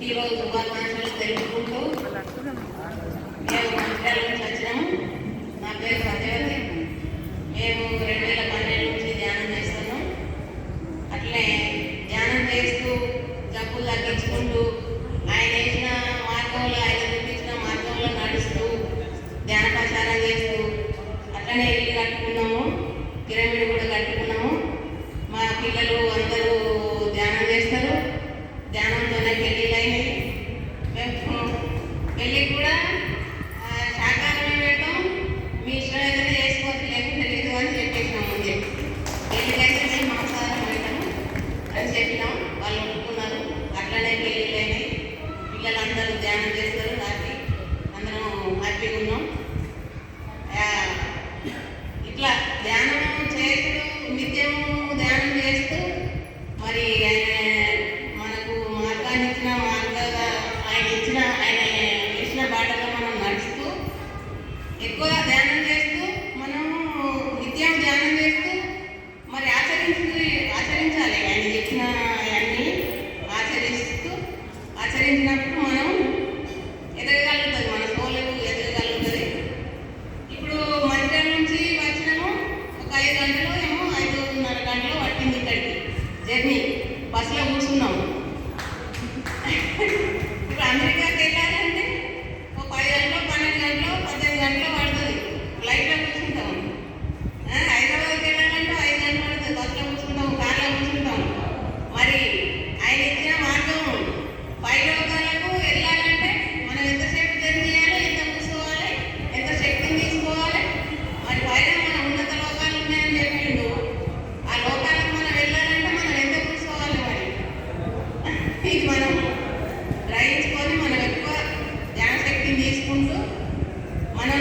ఈరోజు శుభాకాంక్షలు తెలుపుకుంటూ మేము మంత్రాల నుంచి వచ్చినాము. నా పేరు సత్యవతి. మేము 2012 నుంచి ధ్యానం చేస్తున్నాం. అట్లే ధ్యానం చేస్తూ జబ్బులు తగ్గించుకుంటూ ఆయన వేసిన మార్గంలో, ఆయన చూపించిన మార్గంలో నడుస్తూ ధ్యాన ప్రచారం చేస్తూ అట్లనే ఇల్లు కట్టుకున్నాము, పిరమిడ్ కూడా కట్టుకున్నాము. మా పిల్లలు అందరూ ధ్యానం చేస్తారు. ధ్యానంతోనే పెళ్ళిళ్ళు అయినాయి. మేము పెళ్ళికి కూడా శాకాహారమే పెడతాం, మీ ఇష్టం ఏదైనా చేసుకోవచ్చు, లేకుండా లేదు అని చెప్పేసినాం. ముందే పెళ్ళికైతే మేము మాంసాహారం పెట్టాము అని చెప్పినాం. వాళ్ళు ఒప్పుకున్నారు. అట్లనే పెళ్ళిళ్ళు అయినాయి. పిల్లలందరూ ధ్యానం చేస్తారు. రాత్రి అందరం హ్యాపీగా ఉన్నాం. ఇట్లా ధ్యానం చేసుడు నిత్యము ధ్యానం చేస్తూ మరి మనకు మార్గాన్ని ఇచ్చిన ఆయన ఇచ్చిన బాటలో మనం నడుస్తూ ఎక్కువగా ధ్యానం చేస్తూ మనము నిత్యం ధ్యానం చేస్తూ మరి ఆచరించాలి. ఆయన చెప్పిన అన్ని ఆచరించినప్పుడు మనం ఎదగలుగుతుంది, మన సోలు ఎదగలుగుతుంది. ఇప్పుడు మందిరం నుంచి వచ్చినాము. ఒక 5 గంటలు ఏమో 5:30 గంటలు పట్టింది ఇక్కడికి జర్నీ. బస్సులో కూర్చున్నాము. ఇప్పుడు అమెరికాకి వెళ్ళాలంటే ఒక 10 గంటలు, 12 గంటలు, 18 గంటలు పడుతుంది. ఫ్లైట్లో కూర్చుంటాము. హైదరాబాద్కి వెళ్ళాలంటే 5 గంటలు పడుతుంది. బస్సులో కూర్చుంటాము, కార్లో కూర్చుంటాము. మరి ఆయన ఇచ్చిన మార్గం పైలోకాలకు వెళ్ళాలంటే మనం ఎంతసేపు జర్నీ చేయాలి, ఎంత కూర్చోవాలి, ఎంత శక్తిని తీసుకోవాలి. మరి పైన మన ఉన్నత లోకాలు ఉన్నాయని చెప్పిండు. ఆ లోకాలకు మనం వెళ్ళాలంటే మనం ఎంత కూర్చోవాలి. మరి ఇది మనం గ్రహించుకొని మనం ఎక్కువ ధ్యాన శక్తిని తీసుకుంటూ మనం